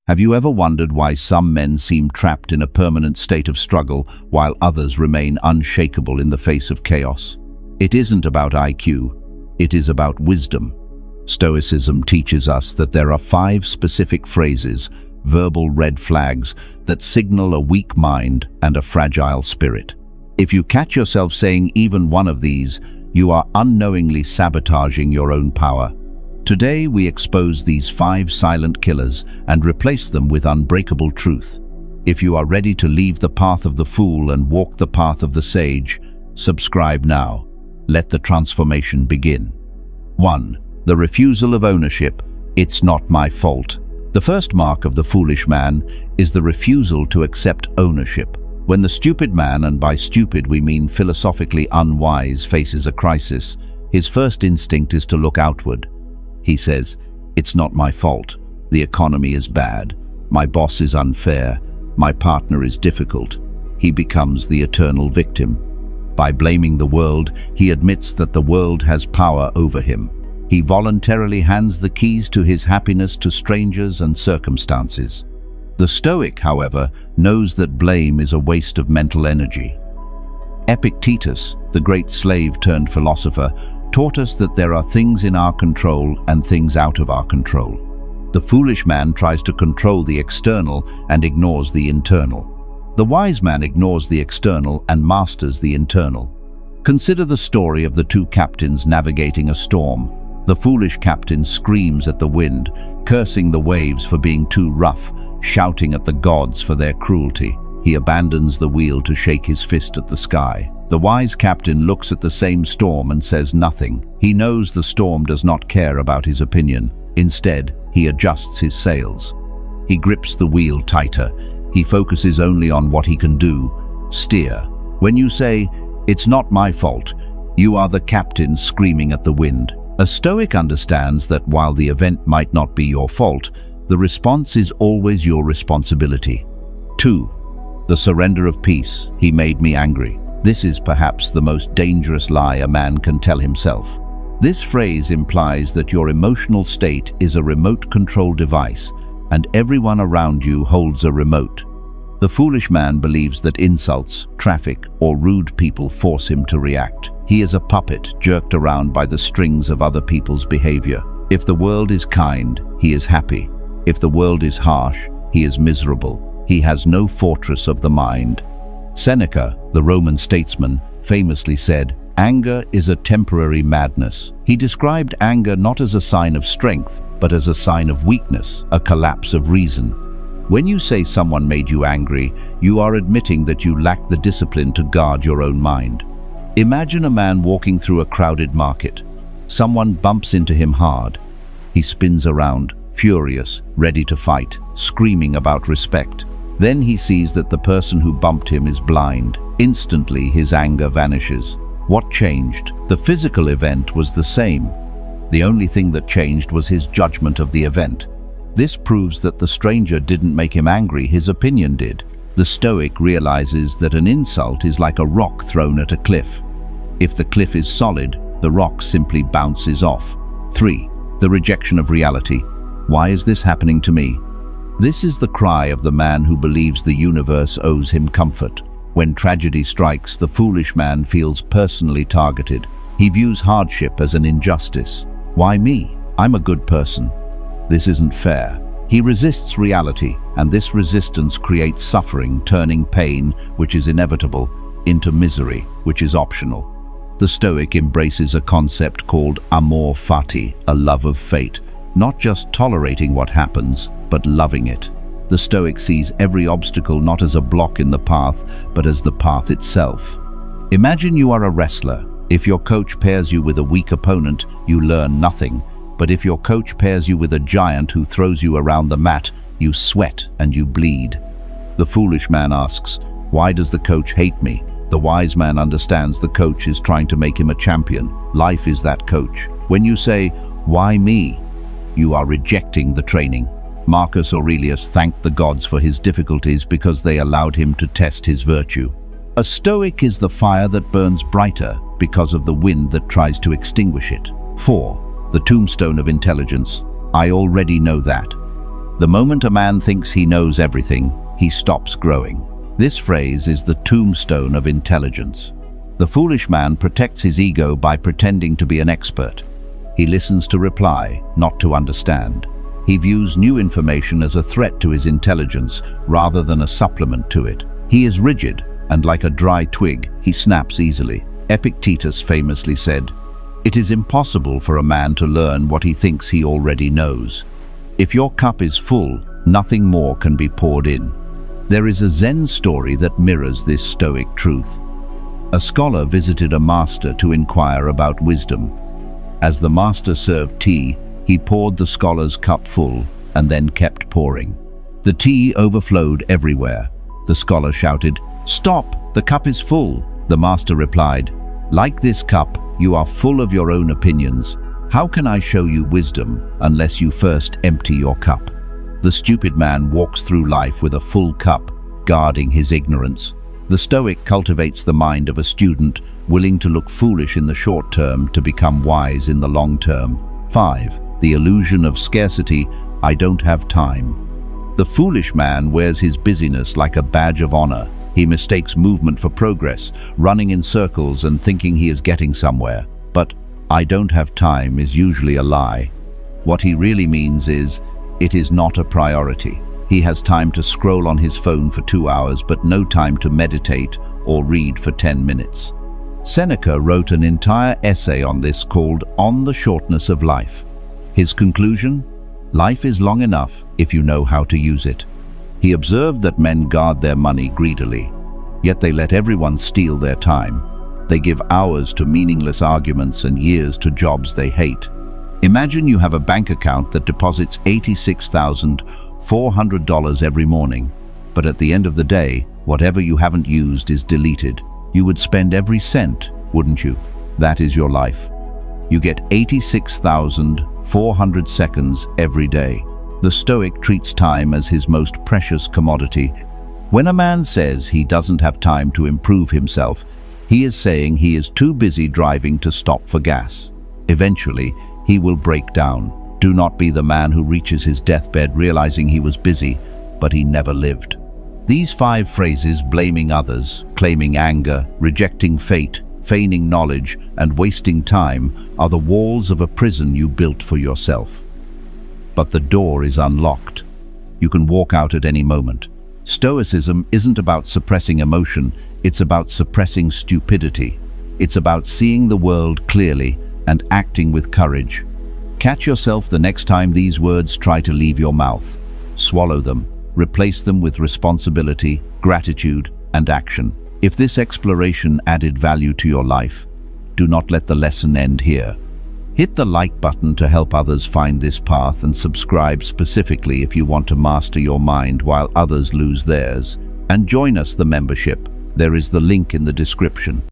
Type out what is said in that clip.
Have you ever wondered why some men seem trapped in a permanent state of struggle while others remain unshakable in the face of chaos? It isn't about IQ, it is about wisdom. Stoicism teaches us that there are 5 specific phrases, verbal red flags, that signal a weak mind and a fragile spirit. If you catch yourself saying even one of these, you are unknowingly sabotaging your own power. Today we expose these 5 silent killers and replace them with unbreakable truth. If you are ready to leave the path of the fool and walk the path of the sage, subscribe now. Let the transformation begin. 1. The refusal of ownership. It's not my fault. The first mark of the foolish man is the refusal to accept ownership. When the stupid man, and by stupid we mean philosophically unwise, faces a crisis, his first instinct is to look outward. He says, "It's not my fault. The economy is bad. My boss is unfair. My partner is difficult." He becomes the eternal victim. By blaming the world, he admits that the world has power over him. He voluntarily hands the keys to his happiness to strangers and circumstances. The Stoic, however, knows that blame is a waste of mental energy. Epictetus, the great slave-turned-philosopher, taught us that there are things in our control and things out of our control. The foolish man tries to control the external and ignores the internal. The wise man ignores the external and masters the internal. Consider the story of the 2 captains navigating a storm. The foolish captain screams at the wind, cursing the waves for being too rough, shouting at the gods for their cruelty. He abandons the wheel to shake his fist at the sky. The wise captain looks at the same storm and says nothing. He knows the storm does not care about his opinion. Instead, he adjusts his sails. He grips the wheel tighter. He focuses only on what he can do: steer. When you say, "It's not my fault," you are the captain screaming at the wind. A Stoic understands that while the event might not be your fault, the response is always your responsibility. 2. The surrender of peace. He made me angry. This is perhaps the most dangerous lie a man can tell himself. This phrase implies that your emotional state is a remote control device, and everyone around you holds a remote. The foolish man believes that insults, traffic, or rude people force him to react. He is a puppet jerked around by the strings of other people's behavior. If the world is kind, he is happy. If the world is harsh, he is miserable. He has no fortress of the mind. Seneca, the Roman statesman, famously said, "Anger is a temporary madness." He described anger not as a sign of strength, but as a sign of weakness, a collapse of reason. When you say someone made you angry, you are admitting that you lack the discipline to guard your own mind. Imagine a man walking through a crowded market. Someone bumps into him hard. He spins around, furious, ready to fight, screaming about respect. Then he sees that the person who bumped him is blind. Instantly, his anger vanishes. What changed? The physical event was the same. The only thing that changed was his judgment of the event. This proves that the stranger didn't make him angry, his opinion did. The Stoic realizes that an insult is like a rock thrown at a cliff. If the cliff is solid, the rock simply bounces off. 3. The rejection of reality. Why is this happening to me? This is the cry of the man who believes the universe owes him comfort. When tragedy strikes, the foolish man feels personally targeted. He views hardship as an injustice. Why me? I'm a good person. This isn't fair. He resists reality, and this resistance creates suffering, turning pain, which is inevitable, into misery, which is optional. The Stoic embraces a concept called amor fati, a love of fate, not just tolerating what happens, but loving it. The Stoic sees every obstacle not as a block in the path, but as the path itself. Imagine you are a wrestler. If your coach pairs you with a weak opponent, you learn nothing. But if your coach pairs you with a giant who throws you around the mat, you sweat and you bleed. The foolish man asks, "Why does the coach hate me?" The wise man understands the coach is trying to make him a champion. Life is that coach. When you say, "Why me?" you are rejecting the training. Marcus Aurelius thanked the gods for his difficulties because they allowed him to test his virtue. A Stoic is the fire that burns brighter because of the wind that tries to extinguish it. 4. The tombstone of intelligence. I already know that. The moment a man thinks he knows everything, he stops growing. This phrase is the tombstone of intelligence. The foolish man protects his ego by pretending to be an expert. He listens to reply, not to understand. He views new information as a threat to his intelligence rather than a supplement to it. He is rigid, and like a dry twig, he snaps easily. Epictetus famously said, "It is impossible for a man to learn what he thinks he already knows." If your cup is full, nothing more can be poured in. There is a Zen story that mirrors this Stoic truth. A scholar visited a master to inquire about wisdom. As the master served tea, he poured the scholar's cup full and then kept pouring. The tea overflowed everywhere. The scholar shouted, "Stop! The cup is full." The master replied, "Like this cup, you are full of your own opinions. How can I show you wisdom unless you first empty your cup?" The stupid man walks through life with a full cup, guarding his ignorance. The Stoic cultivates the mind of a student, willing to look foolish in the short term to become wise in the long term. 5. The illusion of scarcity. I don't have time. The foolish man wears his busyness like a badge of honor. He mistakes movement for progress, running in circles and thinking he is getting somewhere. But "I don't have time" is usually a lie. What he really means is, it is not a priority. He has time to scroll on his phone for 2 hours, but no time to meditate or read for 10 minutes. Seneca wrote an entire essay on this called On the Shortness of Life. His conclusion? Life is long enough if you know how to use it. He observed that men guard their money greedily, yet they let everyone steal their time. They give hours to meaningless arguments and years to jobs they hate. Imagine you have a bank account that deposits $86,400 every morning, but at the end of the day, whatever you haven't used is deleted. You would spend every cent, wouldn't you? That is your life. You get 86,400 seconds every day. The Stoic treats time as his most precious commodity. When a man says he doesn't have time to improve himself, he is saying he is too busy driving to stop for gas. Eventually, he will break down. Do not be the man who reaches his deathbed realizing he was busy, but he never lived. These 5 phrases, blaming others, claiming anger, rejecting fate, feigning knowledge, and wasting time, are the walls of a prison you built for yourself. But the door is unlocked. You can walk out at any moment. Stoicism isn't about suppressing emotion, it's about suppressing stupidity. It's about seeing the world clearly and acting with courage. Catch yourself the next time these words try to leave your mouth. Swallow them. Replace them with responsibility, gratitude, and action. If this exploration added value to your life, do not let the lesson end here. Hit the like button to help others find this path, and subscribe specifically if you want to master your mind while others lose theirs. And join us, the membership. There is the link in the description.